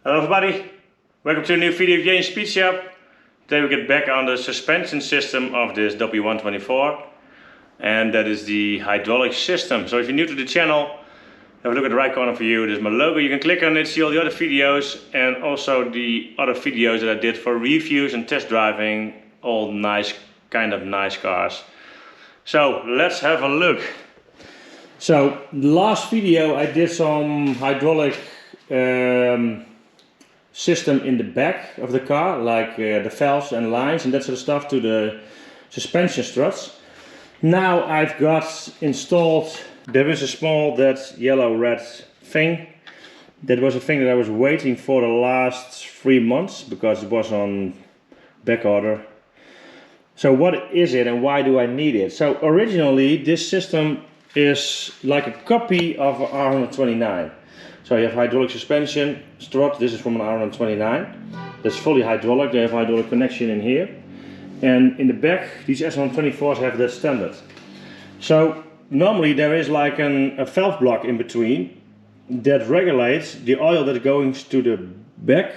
Hello everybody, welcome to a new video of JMSpeedshop. Today we get back on the suspension system of this W124, and that is the hydraulic system. So if you're new to the channel, have a look at the right corner for you. There's my logo, you can click on it, see all the other videos and also the other videos that I did for reviews and test driving, all nice, kind of nice cars. So let's have a look. So the last video I did some hydraulic system in the back of the car, like the valves and lines and that sort of stuff to the suspension struts. Now I've got installed, there is a small, that yellow-red thing. That was a thing that I was waiting for the last 3 months because it was on back order. So what is it and why do I need it? So originally this system is like a copy of R129. So you have hydraulic suspension strut. This is from an R129. That's fully hydraulic. They have hydraulic connection in here. And in the back, these S124s have that standard. So normally there is like a valve block in between that regulates the oil that goes to the back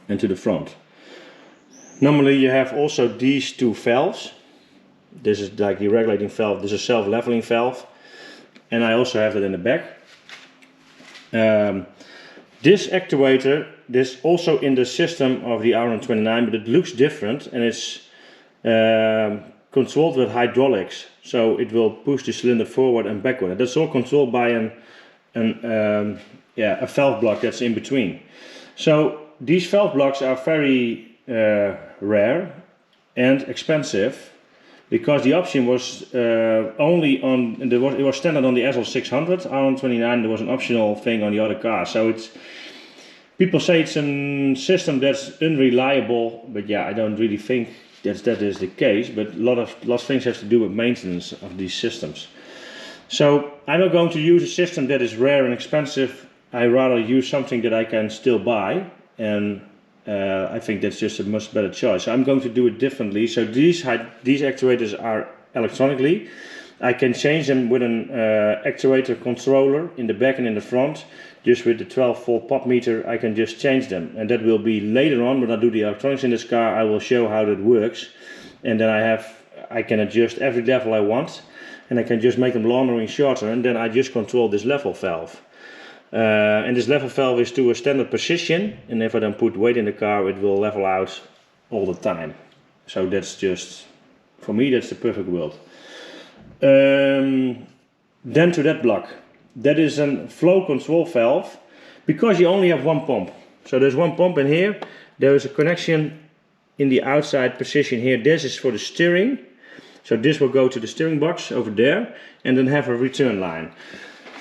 and to the front. Normally you have also these two valves. This is like the regulating valve. This is a self-leveling valve. And I also have that in the back. This actuator, this also in the system of the R129, but it looks different and it's controlled with hydraulics. So it will push the cylinder forward and backward. And that's all controlled by a valve block that's in between. So these valve blocks are very rare and expensive, because the option was only on, it was standard on the SL600, R129, there was an optional thing on the other cars. So it's, people say it's a system that's unreliable, but yeah, I don't really think that is the case, but a lot of things have to do with maintenance of these systems. So I'm not going to use a system that is rare and expensive. I rather use something that I can still buy, and I think that's just a much better choice. So I'm going to do it differently. So these actuators are electronically. I can change them with an actuator controller in the back and in the front. Just with the 12-volt pot meter I can just change them. And that will be later on when I do the electronics in this car. I will show how that works. And then I can adjust every level I want. And I can just make them longer and shorter. And then I just control this level valve. And this level valve is to a standard position, and if I don't put weight in the car, it will level out all the time. So that's just, for me, that's the perfect world. Then to that block. That is a flow control valve, because you only have one pump. So there's one pump in here. There is a connection in the outside position here. This is for the steering. So this will go to the steering box over there, and then have a return line.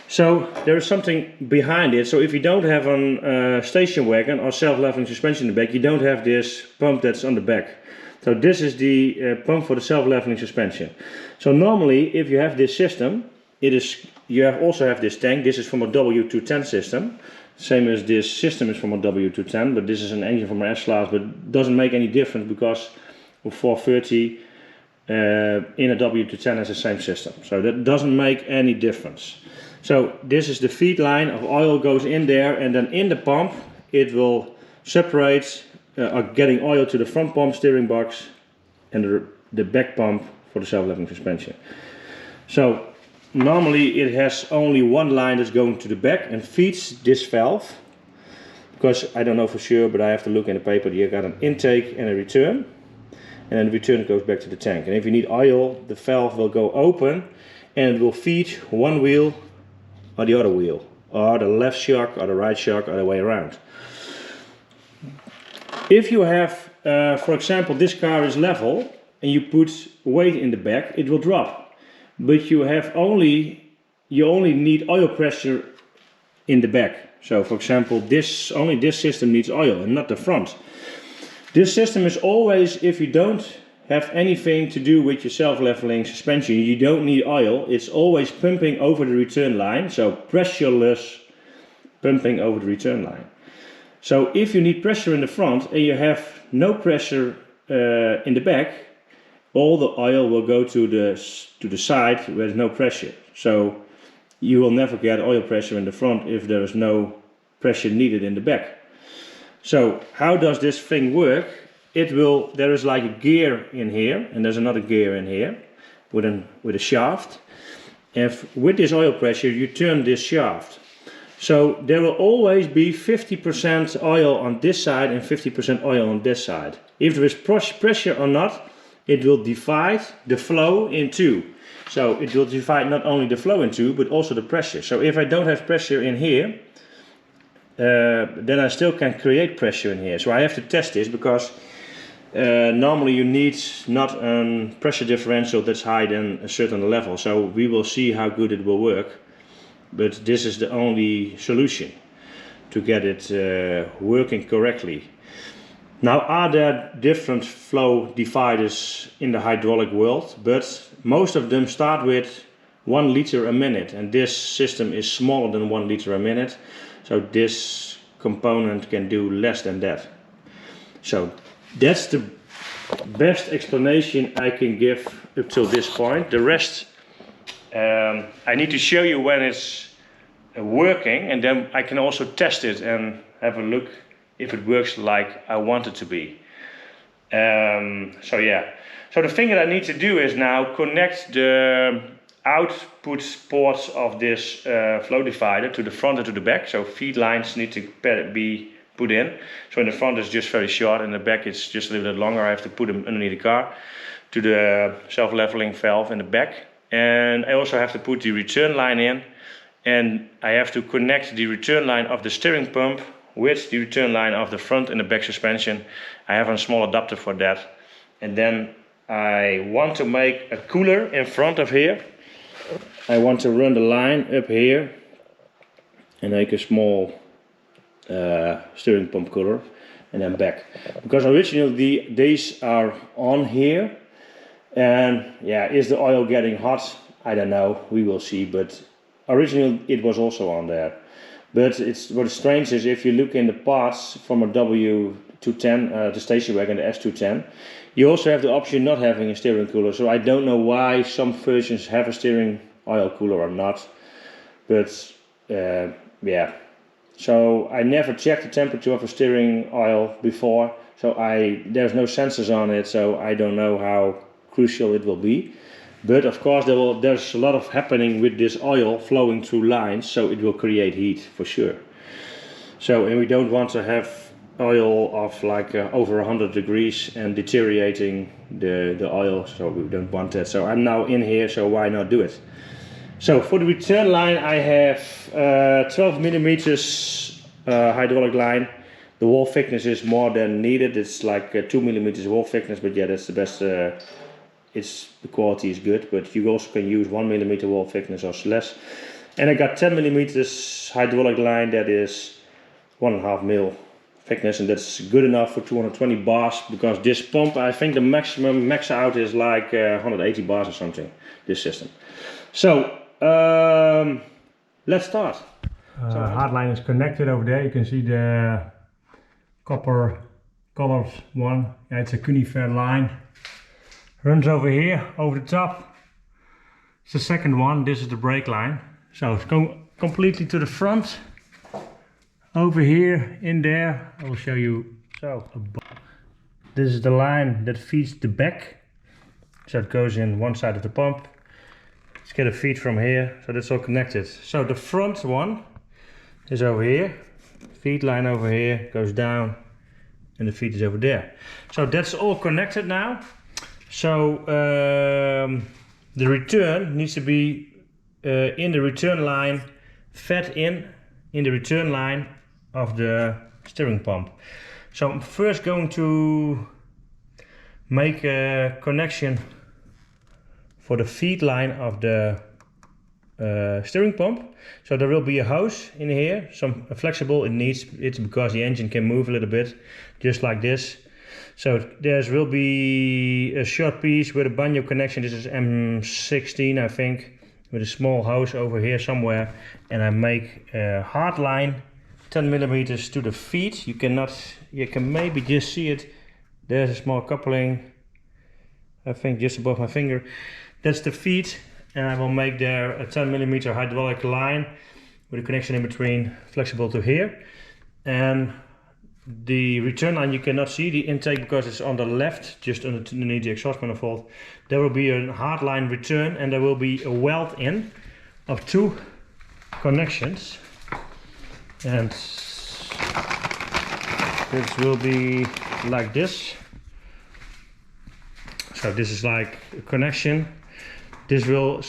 So there is something behind it. So if you don't have a station wagon or self-leveling suspension in the back, you don't have this pump that's on the back. So this is the pump for the self-leveling suspension. So normally, if you have this system, you also have this tank. This is from a W210 system. Same as this system is from a W210, but this is an engine from an S-Class, but it doesn't make any difference because of 430 in a W210 has the same system. So that doesn't make any difference. So this is the feed line of oil goes in there, and then in the pump it will separate, getting oil to the front pump steering box and the back pump for the self-leveling suspension. So normally it has only one line that's going to the back and feeds this valve, because I don't know for sure, but I have to look in the paper. You got an intake and a return, and then the return goes back to the tank. And if you need oil, the valve will go open and it will feed one wheel or the other wheel, or the left shock or the right shock, or the way around. If you have, for example, this car is level and you put weight in the back, it will drop. But you only need oil pressure in the back. So for example, only this system needs oil and not the front. This system is always, if you don't have anything to do with your self-leveling suspension, you don't need oil, it's always pumping over the return line, so pressureless pumping over the return line. So if you need pressure in the front and you have no pressure in the back, all the oil will go to the side where there's no pressure. So you will never get oil pressure in the front if there is no pressure needed in the back. So how does this thing work? There is like a gear in here, and there's another gear in here with a shaft. And with this oil pressure you turn this shaft. So there will always be 50% oil on this side and 50% oil on this side. If there is pressure or not, it will divide the flow in two. So it will divide not only the flow in two, but also the pressure. So if I don't have pressure in here, then I still can create pressure in here. So I have to test this, because normally you need not a pressure differential that's higher than a certain level. So we will see how good it will work. But this is the only solution to get it working correctly. Now, are there different flow dividers in the hydraulic world? But most of them start with 1 liter a minute, and this system is smaller than 1 liter a minute. So this component can do less than that. So that's the best explanation I can give up till this point. The rest I need to show you when it's working, and then I can also test it and have a look if it works like I want it to be. So yeah, so the thing that I need to do is now connect the output ports of this flow divider to the front and to the back. So feed lines need to be put in. So in the front it's just very short, in the back it's just a little bit longer. I have to put them underneath the car to the self-leveling valve in the back. And I also have to put the return line in, and I have to connect the return line of the steering pump with the return line of the front and the back suspension. I have a small adapter for that. And then I want to make a cooler in front of here. I want to run the line up here and make a small steering pump cooler, and then back. Because originally these are on here. And yeah, is the oil getting hot? I don't know, we will see, but originally it was also on there. But what's strange is if you look in the parts from a W210, the station wagon, the S210, you also have the option not having a steering cooler. So I don't know why some versions have a steering oil cooler or not. But yeah, so I never checked the temperature of a steering oil before. So there's no sensors on it, so I don't know how crucial it will be. But of course there's a lot of happening with this oil flowing through lines, so it will create heat for sure. So, and we don't want to have oil of like over 100 degrees and deteriorating the oil, so we don't want that. So I'm now in here, so why not do it? So for the return line I have 12 millimeters hydraulic line. The wall thickness is more than needed. It's like 2 millimeters wall thickness, but yeah, that's the best. The quality is good, but you also can use 1 millimeter wall thickness or less. And I got 10 millimeters hydraulic line that is 1.5 mil thickness, and that's good enough for 220 bars, because this pump, I think the maximum max out is like 180 bars or something, this system. So let's start. So hardline is connected over there. You can see the copper colored one. Yeah, it's a conifer line. Runs over here, over the top. It's the second one. This is the brake line. So it's going completely to the front. Over here, in there, I will show you. So this is the line that feeds the back. So it goes in one side of the pump. Let's get a feed from here. So that's all connected. So the front one is over here. Feed line over here goes down, and the feed is over there. So that's all connected now. So the return needs to be in the return line, fed in the return line of the steering pump. So I'm first going to make a connection for the feed line of the steering pump. So there will be a hose in here, some flexible. It's because the engine can move a little bit, just like this. So there will be a short piece with a banjo connection. This is M16, I think, with a small hose over here somewhere. And I make a hard line, 10 millimeters to the feet. You can maybe just see it. There's a small coupling, I think just above my finger. That's the feet, and I will make there a 10 millimeter hydraulic line with a connection in between, flexible to here. And the return line you cannot see the intake because it's on the left, just underneath the exhaust manifold. There will be a hardline return, and there will be a weld in of 2 connections, and this will be like this. So this is like a connection. This will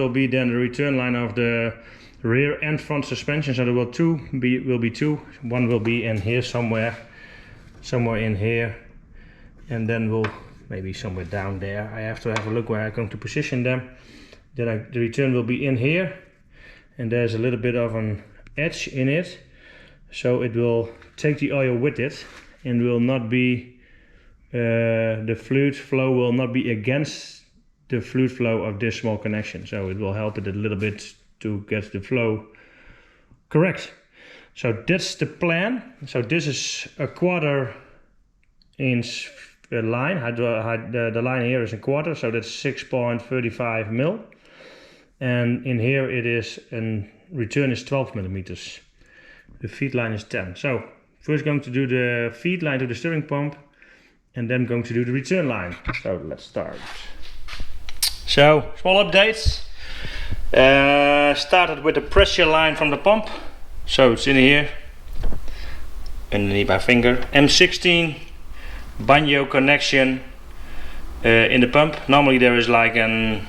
be then the return line of the rear and front suspension. So there will be two. One will be in here somewhere in here, and then will maybe somewhere down there. I have to have a look where I'm going to position them. Then the return will be in here, and there's a little bit of an edge in it, so it will take the oil with it and will not be the fluid flow will not be against the fluid flow of this small connection. So it will help it a little bit to get the flow correct. So that's the plan. So this is a 1/4 inch line. The line here is a 1/4, so that's 6.35 mil. And in here it is, and return is 12 millimeters. The feed line is 10. So first going to do the feed line to the steering pump, and then going to do the return line. So let's start. So small updates. Started with the pressure line from the pump. So it's in here, underneath my finger. M16 banjo connection in the pump. Normally there is like an,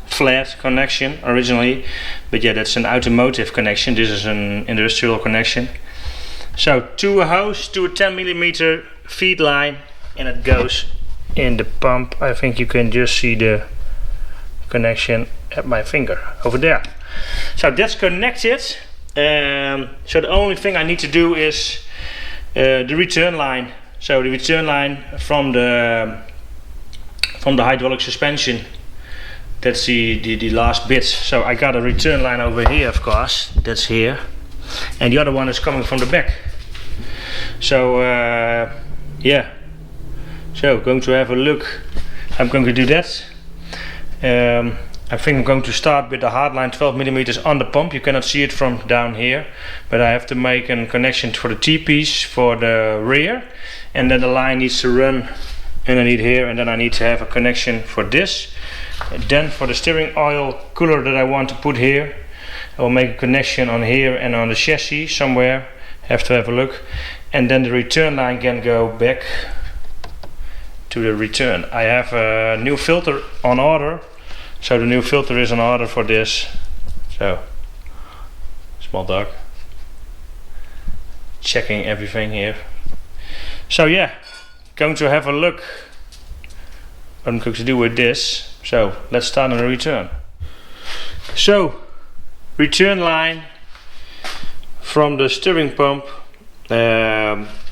flat connection originally, but yeah, that's an automotive connection. This is an industrial connection. So to a hose, to a 10 millimeter feed line, and it goes in the pump. I think you can just see the connection at my finger over there. So that's connected. So the only thing I need to do is the return line. So the return line from the hydraulic suspension, that's the last bit. So I got a return line over here, of course, that's here, and the other one is coming from the back. So yeah, so going to have a look. I'm going to do that. I think I'm going to start with the hardline 12 millimeters on the pump. You cannot see it from down here, but I have to make a connection for the T-piece for the rear, and then the line needs to run underneath here, and then I need to have a connection for this. And then for the steering oil cooler that I want to put here, I will make a connection on here and on the chassis somewhere. Have to have a look, and then the return line can go back to the return. I have a new filter on order. So the new filter is on order for this. So, small dog. Checking everything here. So yeah, going to have a look what I'm going to do with this. So let's start on the return. So, return line from the steering pump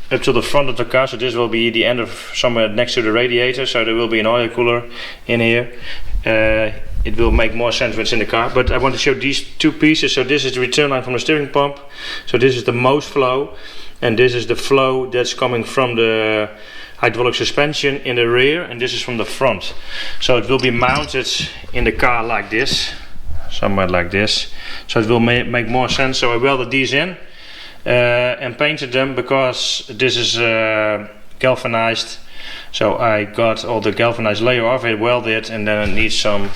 up to the front of the car. So this will be the end of somewhere next to the radiator. So there will be an oil cooler in here. It will make more sense when it's in the car, but I want to show these two pieces. So this is the return line from the steering pump. So this is the most flow, and this is the flow that's coming from the hydraulic suspension in the rear, and this is from the front. So it will be mounted in the car like this, somewhere like this. So it will make more sense. So I welded these in and painted them because this is galvanized. So I got all the galvanized layer off it, welded it, and then it needs some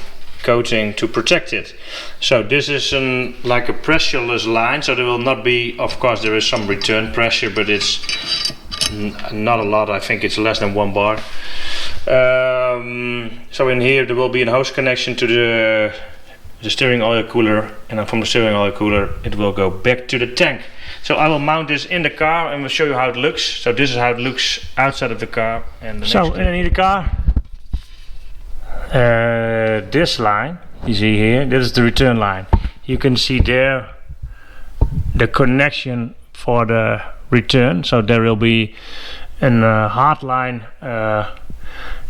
coating to protect it. So this is like a pressureless line, so there will not be, of course there is some return pressure, but it's not a lot. I think it's less than 1 bar. So in here there will be a hose connection to the steering oil cooler, and then from the steering oil cooler it will go back to the tank. So I will mount this in the car and we'll show you how it looks. So this is how it looks outside of the car. And so underneath the car, this line you see here, this is the return line. You can see there the connection for the return. So there will be a hardline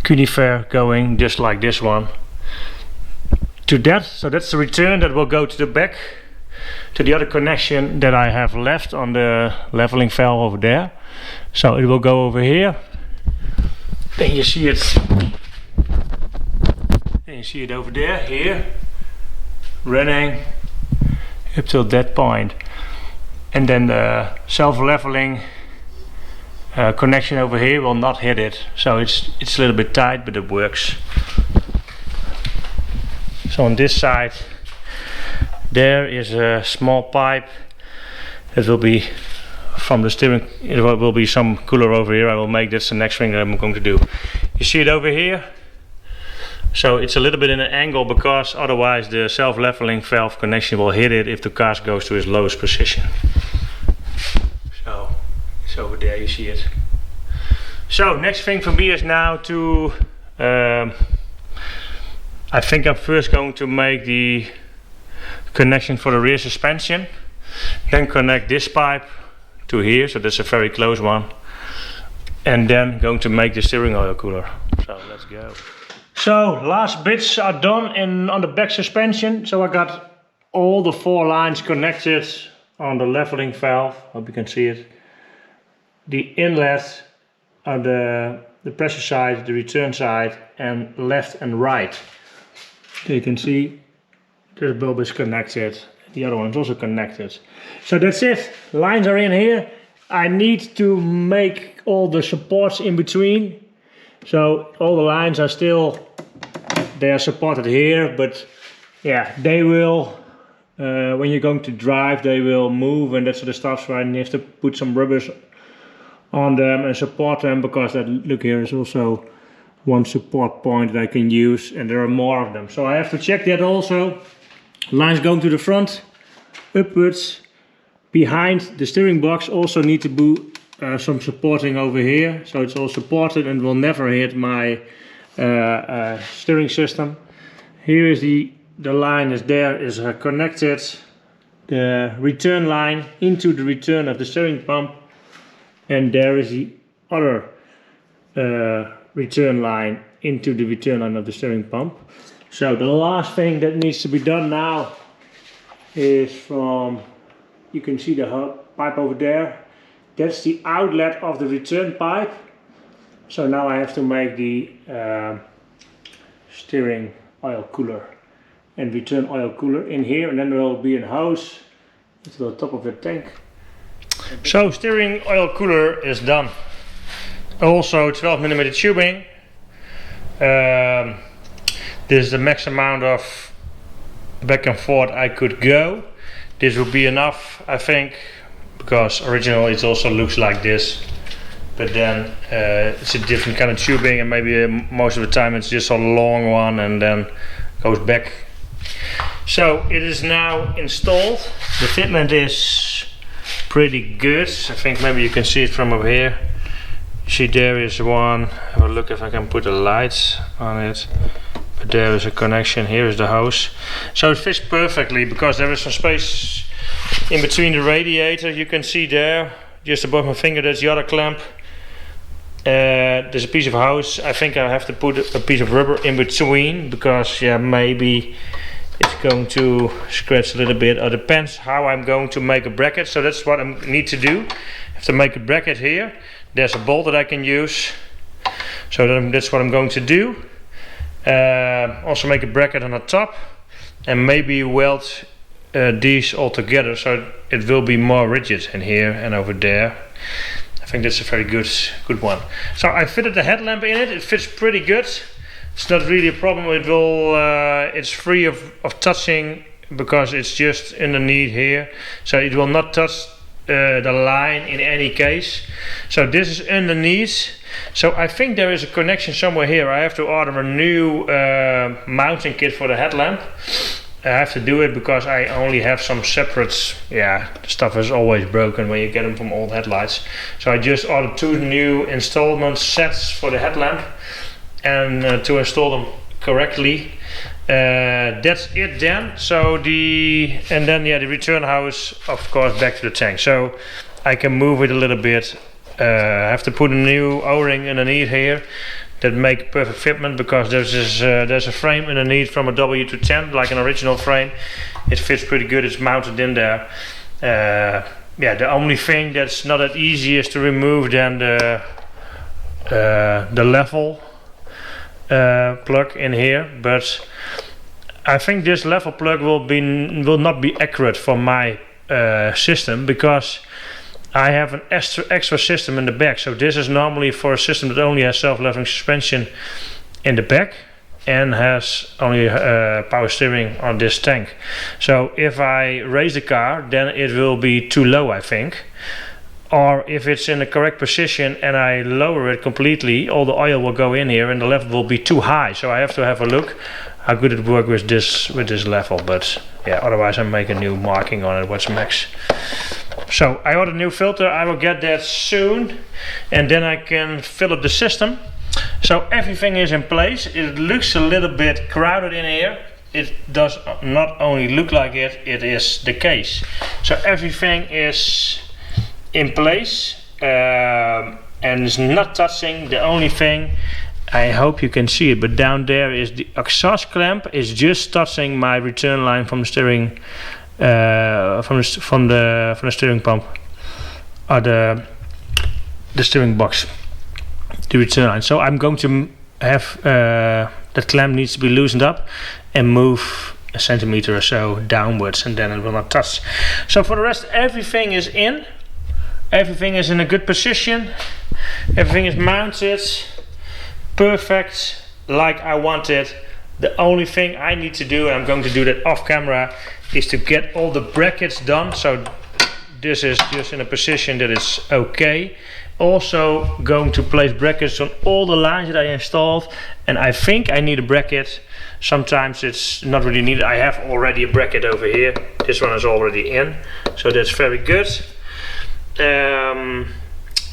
cunifer going just like this one to that. So that's the return that will go to the back, to the other connection that I have left on the leveling valve over there. So it will go over here. Then you see it. Then you see it over there, here, running. up till that point, and then the self-leveling connection over here will not hit it, so it's a little bit tight, but it works. So on this side there is a small pipe that will be from the steering. It will be some cooler over here. I will make this the next thing that I'm going to do. You see it over here, so it's a little bit in an angle because otherwise the self-leveling valve connection will hit it if the car goes to its lowest position. So it's over there, you see it. So next thing for me is now to I think I'm first going to make the connection for the rear suspension, then connect this pipe to here, so that's a very close one, and then going to make the steering oil cooler. So let's go. So last bits are done on the back suspension. So I got all the 4 lines connected on the leveling valve. Hope you can see it. The inlet on the pressure side, the return side, and left and right. So you can see this bulb is connected. The other one is also connected. So that's it. Lines are in here. I need to make all the supports in between. So all the lines are still, they are supported here, but yeah, they will, when you're going to drive, they will move and that sort of stuff. So I have to put some rubbers on them and support them, because that, look, here is also one support point that I can use, and there are more of them. So I have to check that also. Lines going to the front, upwards, behind the steering box also need to do some supporting over here, so it's all supported and will never hit my steering system. Here is the line is there, is connected, the return line into the return of the steering pump, and there is the other return line into the return line of the steering pump. So the last thing that needs to be done now is from, you can see the pipe over there, that's the outlet of the return pipe. So now I have to make the steering oil cooler and return oil cooler in here, and then there will be a hose to the top of the tank. So steering oil cooler is done. Also 12mm tubing. This is the max amount of back and forth I could go. This will be enough, I think, because originally it also looks like this, but then it's a different kind of tubing, and maybe most of the time it's just a long one and then goes back. So it is now installed. The fitment is pretty good. I think maybe you can see it from over here. See, there is one. Have a look if I can put the lights on it. But there is a connection. Here is the hose. So it fits perfectly because there is some space in between the radiator. You can see there, just above my finger, that's the other clamp. There's a piece of hose. I think I have to put a piece of rubber in between because, yeah, maybe it's going to scratch a little bit. It depends how I'm going to make a bracket. So that's what I need to do. I have to make a bracket here. There's a bolt that I can use. So that's what I'm going to do. Also make a bracket on the top and maybe weld these all together so it will be more rigid in here and over there. I think that's a very good one. So I fitted the headlamp in it. It fits pretty good. It's not really a problem. It will it's free of touching because it's just underneath here, so it will not touch the line in any case. So this is underneath. So I think there is a connection somewhere here. I have to order a new mounting kit for the headlamp. I have to do it because I only have some separates. Yeah, the stuff is always broken when you get them from old headlights. So I just ordered 2 new installment sets for the headlamp, and to install them correctly. That's it then. So the return hose, of course, back to the tank. So I can move it a little bit. I have to put a new O-ring underneath here that make perfect fitment because there's a frame underneath from a W210, like an original frame. It fits pretty good. It's mounted in there. Yeah, the only thing that's not that easy is to remove then the level plug in here, but I think this level plug will not be accurate for my system, because I have an extra system in the back. So this is normally for a system that only has self-leveling suspension in the back and has only power steering on this tank. So if I raise the car, then it will be too low, I think. Or if it's in the correct position and I lower it completely, all the oil will go in here and the level will be too high. So I have to have a look how good it works with this level. But yeah, otherwise I make a new marking on it, what's max. So I ordered a new filter. I will get that soon, and then I can fill up the system. So everything is in place. It looks a little bit crowded in here. It does not only look like it, it is the case. So everything is in place and it's not touching. The only thing, I hope you can see it, but down there is the exhaust clamp is just touching my return line from the steering from the steering pump, or the steering box, the return line. So I'm going to have that clamp needs to be loosened up and move a centimeter or so downwards, and then it will not touch. So for the rest, everything is in. Everything is in a good position. Everything is mounted perfect like I want it. The only thing I need to do, and I'm going to do that off camera, is to get all the brackets done. So this is just in a position that it's okay. Also going to place brackets on all the lines that I installed, and I think I need a bracket. Sometimes it's not really needed. I have already a bracket over here. This one is already in, so that's very good.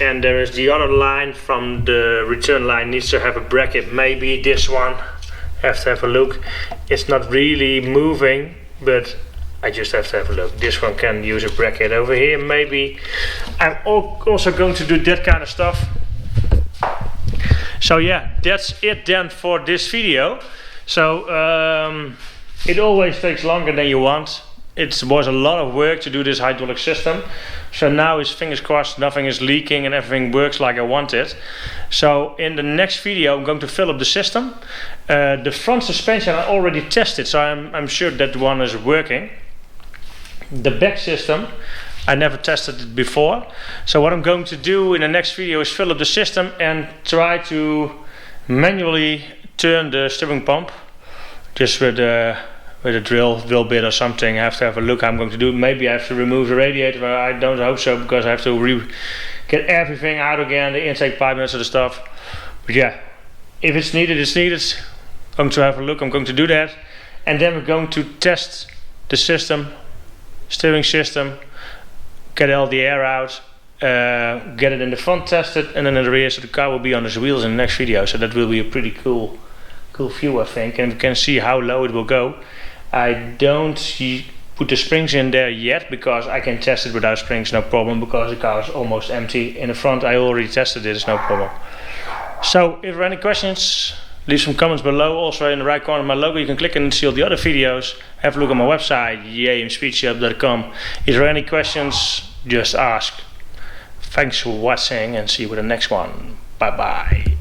And there is the other line from the return line needs to have a bracket. Maybe this one, have to have a look. It's not really moving, but I just have to have a look. This one can use a bracket over here. Maybe I'm also going to do that kind of stuff. So yeah, that's it then for this video. So it always takes longer than you want. It was a lot of work to do this hydraulic system. So now it's fingers crossed, nothing is leaking and everything works like I want it. So in the next video I'm going to fill up the system. The front suspension I already tested, so I'm sure that one is working. The back system, I never tested it before. So what I'm going to do in the next video is fill up the system and try to manually turn the steering pump, just with a drill bit or something. I have to have a look how I'm going to do it. Maybe I have to remove the radiator, but I don't hope so, because I have to get everything out again, the intake pipe and that sort of stuff. But yeah, if it's needed, it's needed. I'm going to have a look, I'm going to do that. And then we're going to test the system, steering system, get all the air out, get it in the front tested, and then in the rear, so the car will be on its wheels in the next video. So that will be a pretty cool view, I think, and we can see how low it will go. I don't put the springs in there yet, because I can test it without springs, no problem, because the car is almost empty. In the front I already tested it, it's no problem. So if there are any questions, leave some comments below. Also in the right corner of my logo you can click and see all the other videos. Have a look on my website, JMSpeedshop.com. If there are any questions, just ask. Thanks for watching and see you with the next one. Bye bye.